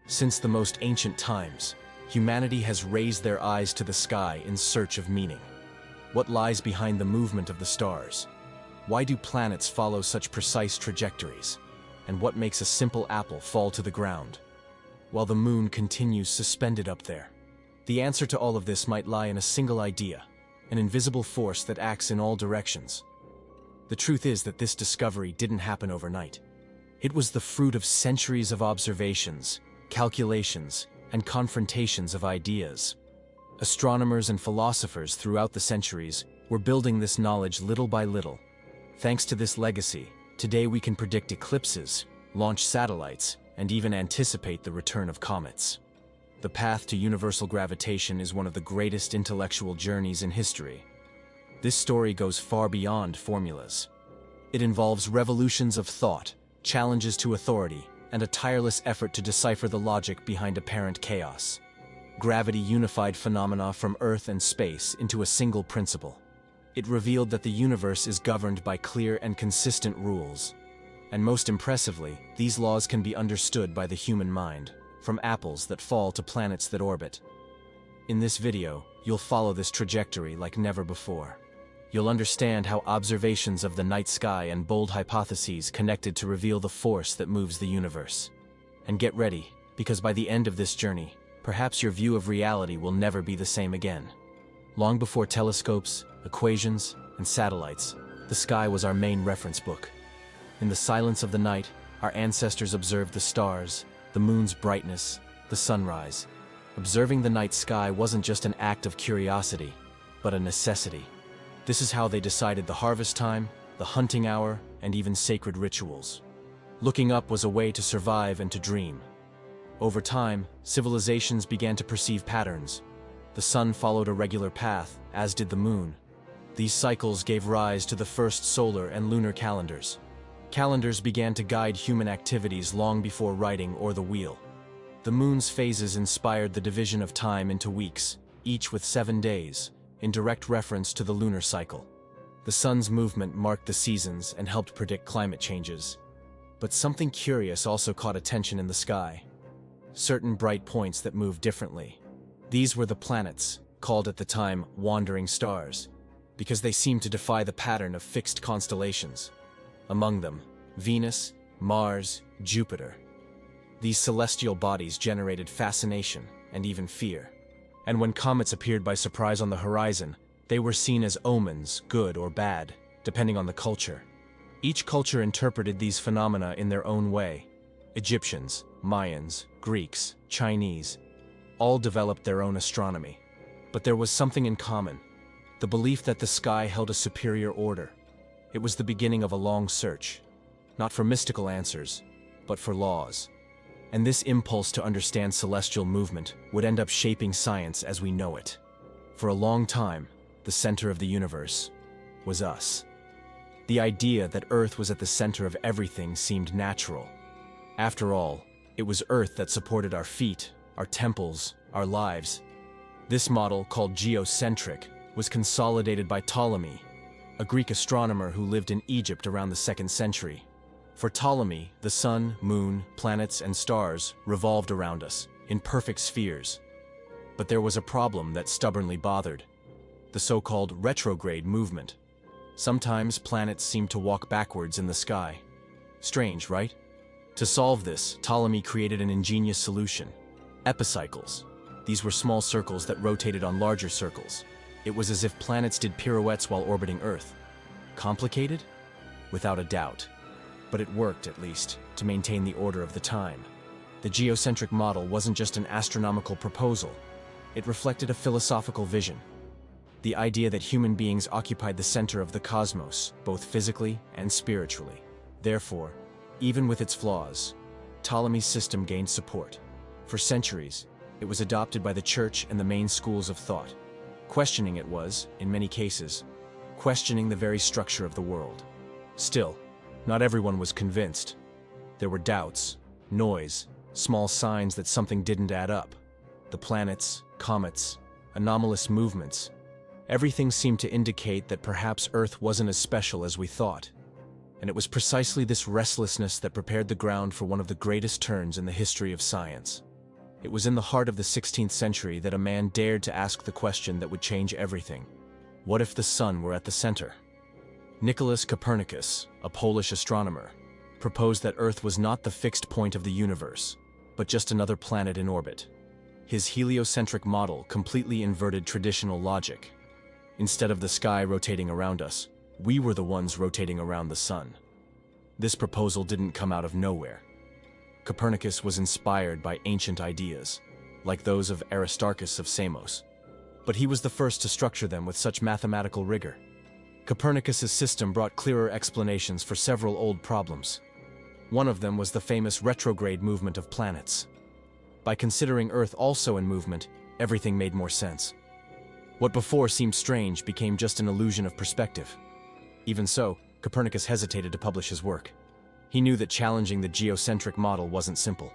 Since the most ancient times, humanity has raised their eyes to the sky in search of meaning. What lies behind the movement of the stars? Why do planets follow such precise trajectories? And what makes a simple apple fall to the ground, while the moon continues suspended up there? The answer to all of this might lie in a single idea, an invisible force that acts in all directions. The truth is that this discovery didn't happen overnight. It was the fruit of centuries of observations, calculations, and confrontations of ideas. Astronomers and philosophers throughout the centuries were building this knowledge little by little. Thanks to this legacy, today we can predict eclipses, launch satellites, and even anticipate the return of comets. The path to universal gravitation is one of the greatest intellectual journeys in history. This story goes far beyond formulas. It involves revolutions of thought, challenges to authority, and a tireless effort to decipher the logic behind apparent chaos. Gravity unified phenomena from Earth and space into a single principle. It revealed that the universe is governed by clear and consistent rules. And most impressively, these laws can be understood by the human mind, from apples that fall to planets that orbit. In this video, you'll follow this trajectory like never before. You'll understand how observations of the night sky and bold hypotheses connected to reveal the force that moves the universe. And get ready, because by the end of this journey, perhaps your view of reality will never be the same again. Long before telescopes, equations, and satellites, the sky was our main reference book. In the silence of the night, our ancestors observed the stars, the moon's brightness, the sunrise. Observing the night sky wasn't just an act of curiosity, but a necessity. This is how they decided the harvest time, the hunting hour, and even sacred rituals. Looking up was a way to survive and to dream. Over time, civilizations began to perceive patterns. The sun followed a regular path, as did the moon. These cycles gave rise to the first solar and lunar calendars. Calendars began to guide human activities long before writing or the wheel. The moon's phases inspired the division of time into weeks, each with 7 days, in direct reference to the lunar cycle. The sun's movement marked the seasons and helped predict climate changes. But something curious also caught attention in the sky. Certain bright points that moved differently. These were the planets, called at the time wandering stars, because they seemed to defy the pattern of fixed constellations. Among them, Venus, Mars, Jupiter. These celestial bodies generated fascination and even fear. And when comets appeared by surprise on the horizon, they were seen as omens, good or bad, depending on the culture. Each culture interpreted these phenomena in their own way. Egyptians, Mayans, Greeks, Chinese, all developed their own astronomy. But there was something in common: the belief that the sky held a superior order. It was the beginning of a long search, not for mystical answers, but for laws. And this impulse to understand celestial movement would end up shaping science as we know it. For a long time, the center of the universe was us. The idea that Earth was at the center of everything seemed natural. After all, it was Earth that supported our feet, our temples, our lives. This model, called geocentric, was consolidated by Ptolemy, a Greek astronomer who lived in Egypt around the 2nd century. For Ptolemy, the sun, moon, planets, and stars revolved around us, in perfect spheres. But there was a problem that stubbornly bothered: the so-called retrograde movement. Sometimes planets seemed to walk backwards in the sky. Strange, right? To solve this, Ptolemy created an ingenious solution: epicycles. These were small circles that rotated on larger circles. It was as if planets did pirouettes while orbiting Earth. Complicated? Without a doubt. But it worked, at least, to maintain the order of the time. The geocentric model wasn't just an astronomical proposal. It reflected a philosophical vision. The idea that human beings occupied the center of the cosmos, both physically and spiritually. Therefore, even with its flaws, Ptolemy's system gained support. For centuries, it was adopted by the church and the main schools of thought. Questioning it was, in many cases, questioning the very structure of the world. Still, not everyone was convinced. There were doubts, noise, small signs that something didn't add up. The planets, comets, anomalous movements. Everything seemed to indicate that perhaps Earth wasn't as special as we thought. And it was precisely this restlessness that prepared the ground for one of the greatest turns in the history of science. It was in the heart of the 16th century that a man dared to ask the question that would change everything. What if the sun were at the center? Nicholas Copernicus, a Polish astronomer, proposed that Earth was not the fixed point of the universe, but just another planet in orbit. His heliocentric model completely inverted traditional logic. Instead of the sky rotating around us, we were the ones rotating around the sun. This proposal didn't come out of nowhere. Copernicus was inspired by ancient ideas, like those of Aristarchus of Samos, but he was the first to structure them with such mathematical rigor. Copernicus's system brought clearer explanations for several old problems. One of them was the famous retrograde movement of planets. By considering Earth also in movement, everything made more sense. What before seemed strange became just an illusion of perspective. Even so, Copernicus hesitated to publish his work. He knew that challenging the geocentric model wasn't simple,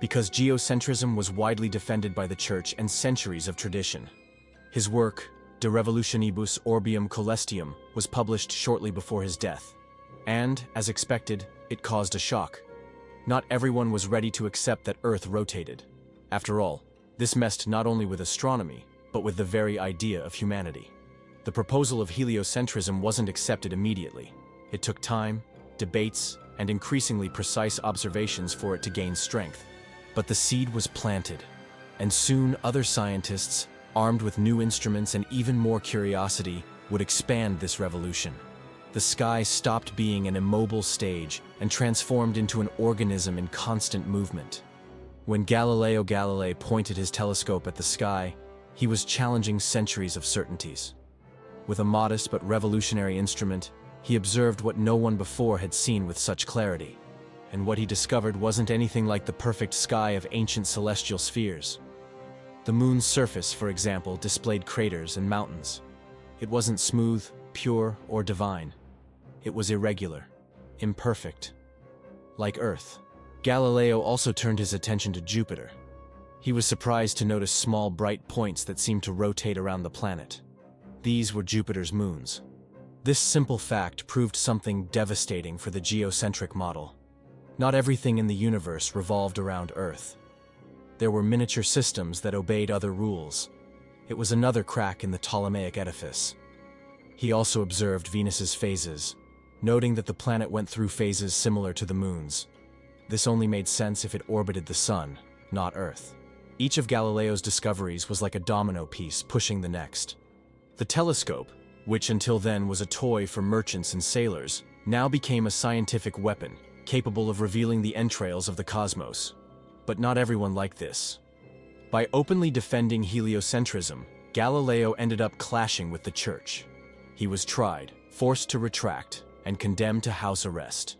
because geocentrism was widely defended by the Church and centuries of tradition. His work, De Revolutionibus Orbium Coelestium, was published shortly before his death, and, as expected, it caused a shock. Not everyone was ready to accept that Earth rotated. After all, this messed not only with astronomy, but with the very idea of humanity. The proposal of heliocentrism wasn't accepted immediately. It took time, debates, and increasingly precise observations for it to gain strength. But the seed was planted, and soon other scientists, armed with new instruments and even more curiosity, would expand this revolution. The sky stopped being an immobile stage and transformed into an organism in constant movement. When Galileo Galilei pointed his telescope at the sky, he was challenging centuries of certainties. With a modest but revolutionary instrument, he observed what no one before had seen with such clarity. And what he discovered wasn't anything like the perfect sky of ancient celestial spheres. The moon's surface, for example, displayed craters and mountains. It wasn't smooth, pure, or divine. It was irregular, imperfect, like Earth. Galileo also turned his attention to Jupiter. He was surprised to notice small, bright points that seemed to rotate around the planet. These were Jupiter's moons. This simple fact proved something devastating for the geocentric model. Not everything in the universe revolved around Earth. There were miniature systems that obeyed other rules. It was another crack in the Ptolemaic edifice. He also observed Venus's phases, noting that the planet went through phases similar to the moon's. This only made sense if it orbited the sun, not Earth. Each of Galileo's discoveries was like a domino piece pushing the next. The telescope, which until then was a toy for merchants and sailors, now became a scientific weapon, capable of revealing the entrails of the cosmos. But not everyone liked this. By openly defending heliocentrism, Galileo ended up clashing with the Church. He was tried, forced to retract, and condemned to house arrest.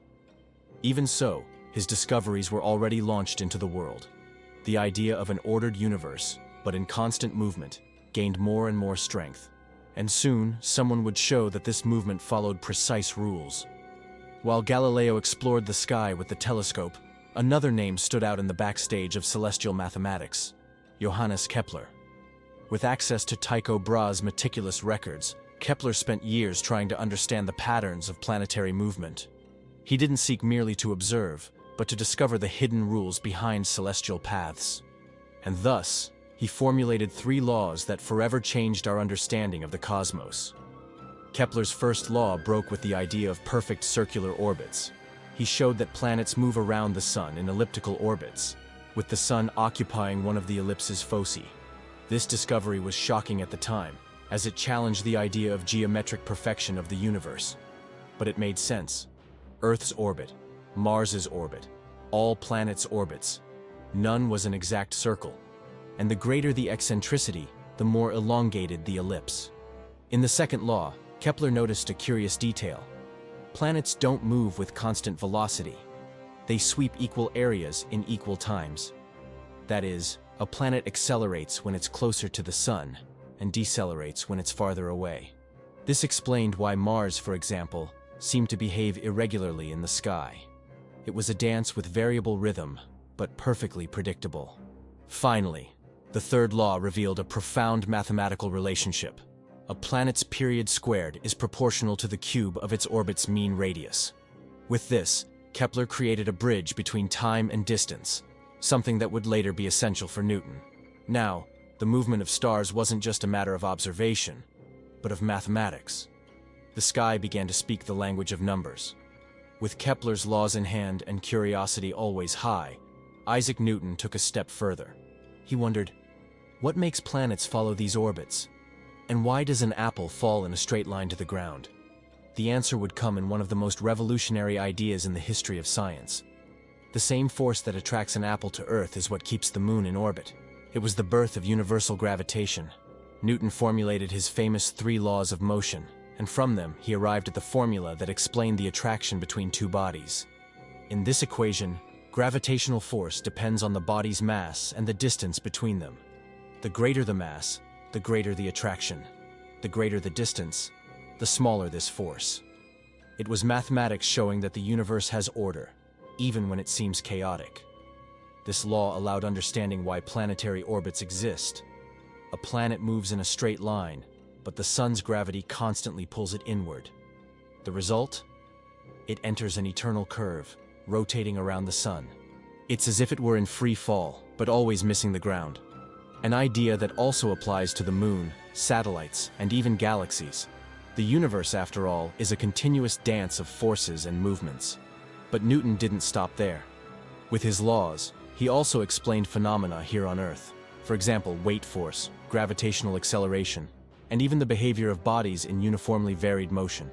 Even so, his discoveries were already launched into the world. The idea of an ordered universe, but in constant movement, gained more and more strength. And soon, someone would show that this movement followed precise rules. While Galileo explored the sky with the telescope, another name stood out in the backstage of celestial mathematics: Johannes Kepler. With access to Tycho Brahe's meticulous records, Kepler spent years trying to understand the patterns of planetary movement. He didn't seek merely to observe, but to discover the hidden rules behind celestial paths. And thus, he formulated 3 laws that forever changed our understanding of the cosmos. Kepler's first law broke with the idea of perfect circular orbits. He showed that planets move around the sun in elliptical orbits, with the sun occupying one of the ellipse's foci. This discovery was shocking at the time, as it challenged the idea of geometric perfection of the universe. But it made sense. Earth's orbit, Mars's orbit, all planets' orbits. None was an exact circle. And the greater the eccentricity, the more elongated the ellipse. In the second law, Kepler noticed a curious detail. Planets don't move with constant velocity. They sweep equal areas in equal times. That is, a planet accelerates when it's closer to the sun, and decelerates when it's farther away. This explained why Mars, for example, seemed to behave irregularly in the sky. It was a dance with variable rhythm, but perfectly predictable. Finally, the third law revealed a profound mathematical relationship. A planet's period squared is proportional to the cube of its orbit's mean radius. With this, Kepler created a bridge between time and distance, something that would later be essential for Newton. Now, the movement of stars wasn't just a matter of observation, but of mathematics. The sky began to speak the language of numbers. With Kepler's laws in hand and curiosity always high, Isaac Newton took a step further. He wondered, what makes planets follow these orbits? And why does an apple fall in a straight line to the ground? The answer would come in one of the most revolutionary ideas in the history of science. The same force that attracts an apple to Earth is what keeps the moon in orbit. It was the birth of universal gravitation. Newton formulated his famous 3 laws of motion, and from them he arrived at the formula that explained the attraction between two bodies. In this equation, gravitational force depends on the body's mass and the distance between them. The greater the mass, the greater the attraction. The greater the distance, the smaller this force. It was mathematics showing that the universe has order, even when it seems chaotic. This law allowed understanding why planetary orbits exist. A planet moves in a straight line, but the sun's gravity constantly pulls it inward. The result? It enters an eternal curve, rotating around the sun. It's as if it were in free fall, but always missing the ground. An idea that also applies to the moon, satellites, and even galaxies. The universe, after all, is a continuous dance of forces and movements. But Newton didn't stop there. With his laws, he also explained phenomena here on Earth. For example, weight force, gravitational acceleration, and even the behavior of bodies in uniformly varied motion.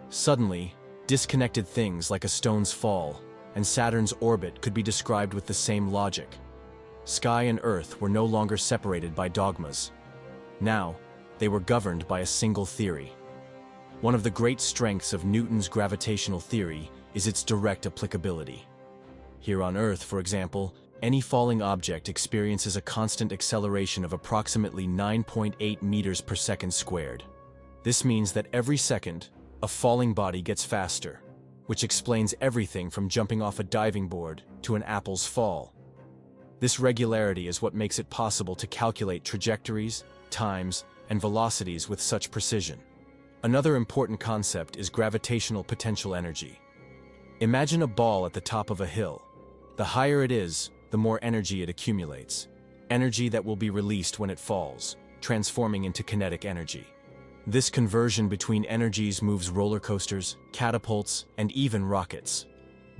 Suddenly, disconnected things like a stone's fall and Saturn's orbit could be described with the same logic. Sky and Earth were no longer separated by dogmas. Now, they were governed by a single theory. One of the great strengths of Newton's gravitational theory is its direct applicability. Here on Earth, for example, any falling object experiences a constant acceleration of approximately 9.8 meters per second squared. This means that every second, a falling body gets faster, which explains everything from jumping off a diving board to an apple's fall. This regularity is what makes it possible to calculate trajectories, times, and velocities with such precision. Another important concept is gravitational potential energy. Imagine a ball at the top of a hill. The higher it is, the more energy it accumulates. Energy that will be released when it falls, transforming into kinetic energy. This conversion between energies moves roller coasters, catapults, and even rockets.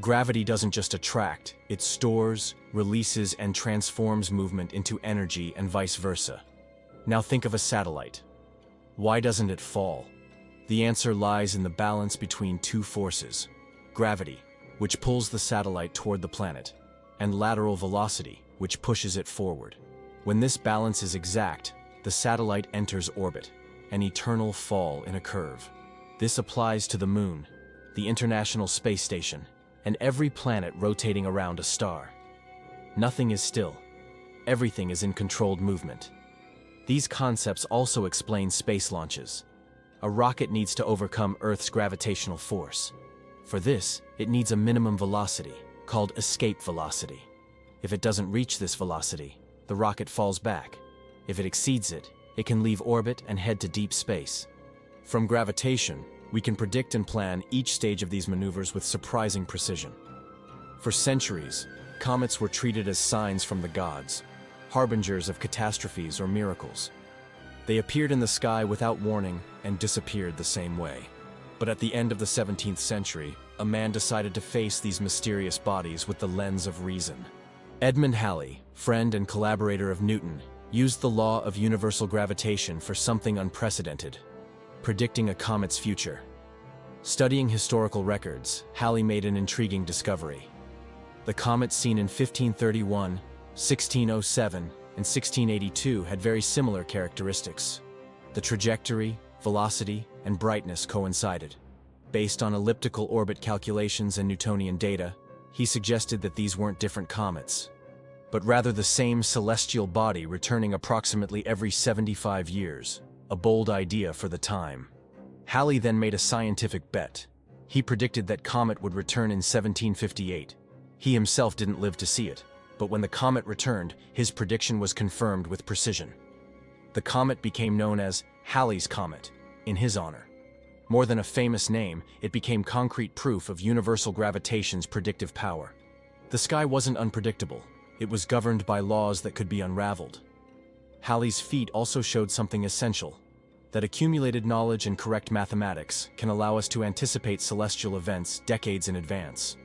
Gravity doesn't just attract, it stores, releases, and transforms movement into energy and vice versa. Now think of a satellite. Why doesn't it fall? The answer lies in the balance between two forces: gravity, which pulls the satellite toward the planet, and lateral velocity, which pushes it forward. When this balance is exact, the satellite enters orbit, an eternal fall in a curve. This applies to the Moon, the International Space Station, and every planet rotating around a star. Nothing is still. Everything is in controlled movement. These concepts also explain space launches. A rocket needs to overcome Earth's gravitational force. For this, it needs a minimum velocity, called escape velocity. If it doesn't reach this velocity, the rocket falls back. If it exceeds it, it can leave orbit and head to deep space. From gravitation, we can predict and plan each stage of these maneuvers with surprising precision. For centuries, comets were treated as signs from the gods, harbingers of catastrophes or miracles. They appeared in the sky without warning and disappeared the same way. But at the end of the 17th century, a man decided to face these mysterious bodies with the lens of reason. Edmund Halley, friend and collaborator of Newton, used the law of universal gravitation for something unprecedented: predicting a comet's future. Studying historical records, Halley made an intriguing discovery. The comets seen in 1531, 1607, and 1682 had very similar characteristics. The trajectory, velocity, and brightness coincided. Based on elliptical orbit calculations and Newtonian data, he suggested that these weren't different comets, but rather the same celestial body returning approximately every 75 years, a bold idea for the time. Halley then made a scientific bet. He predicted that comet would return in 1758. He himself didn't live to see it, but when the comet returned, his prediction was confirmed with precision. The comet became known as Halley's Comet, in his honor. More than a famous name, it became concrete proof of universal gravitation's predictive power. The sky wasn't unpredictable. It was governed by laws that could be unraveled. Halley's feat also showed something essential, that accumulated knowledge and correct mathematics can allow us to anticipate celestial events decades in advance.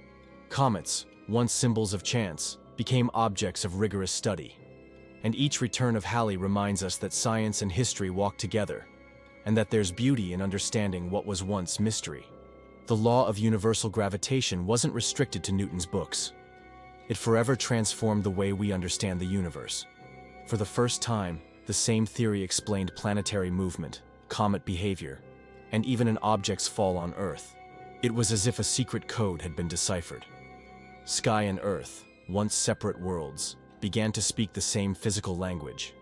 Comets, once symbols of chance, became objects of rigorous study. And each return of Halley reminds us that science and history walk together, and that there's beauty in understanding what was once mystery. The law of universal gravitation wasn't restricted to Newton's books. It forever transformed the way we understand the universe. For the first time, the same theory explained planetary movement, comet behavior, and even an object's fall on Earth. It was as if a secret code had been deciphered. Sky and Earth, once separate worlds, began to speak the same physical language.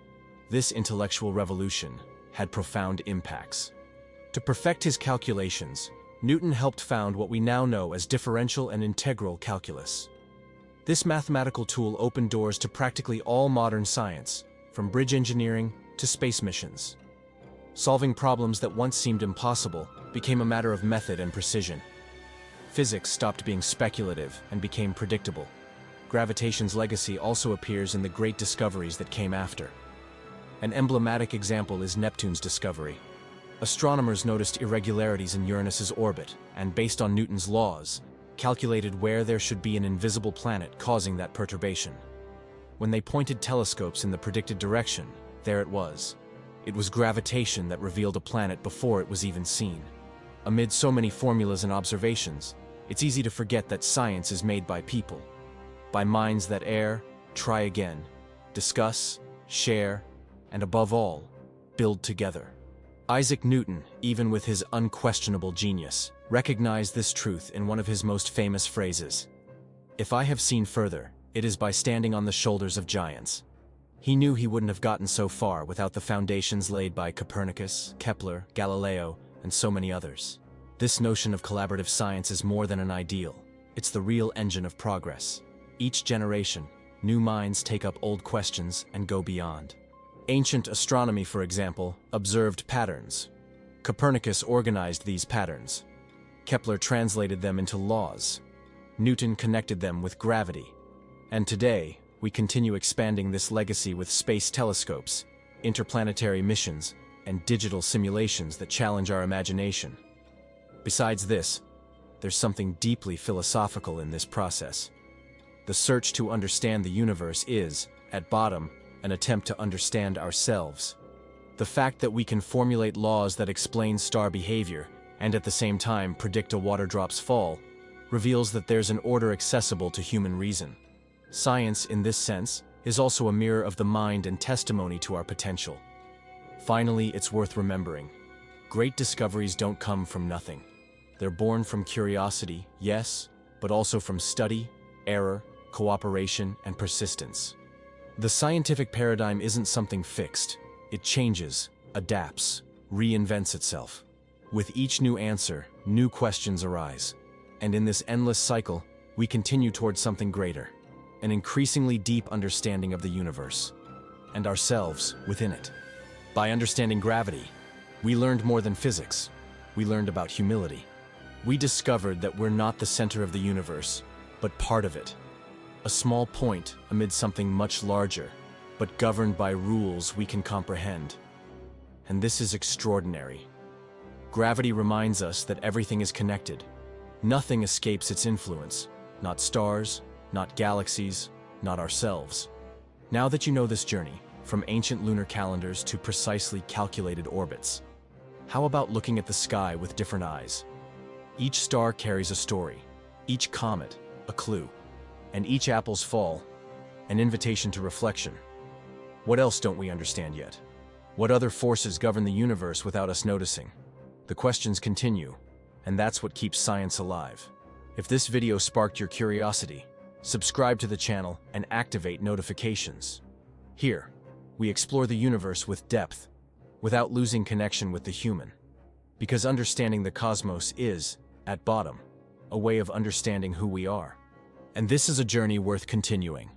This intellectual revolution had profound impacts. To perfect his calculations, Newton helped found what we now know as differential and integral calculus. This mathematical tool opened doors to practically all modern science, from bridge engineering to space missions. Solving problems that once seemed impossible became a matter of method and precision. Physics stopped being speculative and became predictable. Gravitation's legacy also appears in the great discoveries that came after. An emblematic example is Neptune's discovery. Astronomers noticed irregularities in Uranus's orbit and, based on Newton's laws, calculated where there should be an invisible planet causing that perturbation. When they pointed telescopes in the predicted direction, there it was. It was gravitation that revealed a planet before it was even seen. Amid so many formulas and observations, it's easy to forget that science is made by people. By minds that err, try again, discuss, share, and above all, build together. Isaac Newton, even with his unquestionable genius, recognized this truth in one of his most famous phrases. "If I have seen further, it is by standing on the shoulders of giants." He knew he wouldn't have gotten so far without the foundations laid by Copernicus, Kepler, Galileo, and so many others. This notion of collaborative science is more than an ideal. It's the real engine of progress. Each generation, new minds take up old questions and go beyond. Ancient astronomy, for example, observed patterns. Copernicus organized these patterns. Kepler translated them into laws. Newton connected them with gravity. And today, we continue expanding this legacy with space telescopes, interplanetary missions, and digital simulations that challenge our imagination. Besides this, there's something deeply philosophical in this process. The search to understand the universe is, at bottom, an attempt to understand ourselves. The fact that we can formulate laws that explain star behavior and at the same time predict a water drop's fall reveals that there's an order accessible to human reason. Science, in this sense, is also a mirror of the mind and testimony to our potential. Finally, it's worth remembering. Great discoveries don't come from nothing. They're born from curiosity, yes, but also from study, error, cooperation, and persistence. The scientific paradigm isn't something fixed. It changes, adapts, reinvents itself. With each new answer, new questions arise. And in this endless cycle, we continue towards something greater, an increasingly deep understanding of the universe, and ourselves within it. By understanding gravity, we learned more than physics. We learned about humility. We discovered that we're not the center of the universe, but part of it. A small point amid something much larger, but governed by rules we can comprehend. And this is extraordinary. Gravity reminds us that everything is connected. Nothing escapes its influence. Not stars, not galaxies, not ourselves. Now that you know this journey, from ancient lunar calendars to precisely calculated orbits, how about looking at the sky with different eyes? Each star carries a story, each comet, a clue, and each apple's fall, an invitation to reflection. What else don't we understand yet? What other forces govern the universe without us noticing? The questions continue, and that's what keeps science alive. If this video sparked your curiosity, subscribe to the channel and activate notifications. Here, we explore the universe with depth, without losing connection with the human. Because understanding the cosmos is, at bottom, a way of understanding who we are. And this is a journey worth continuing.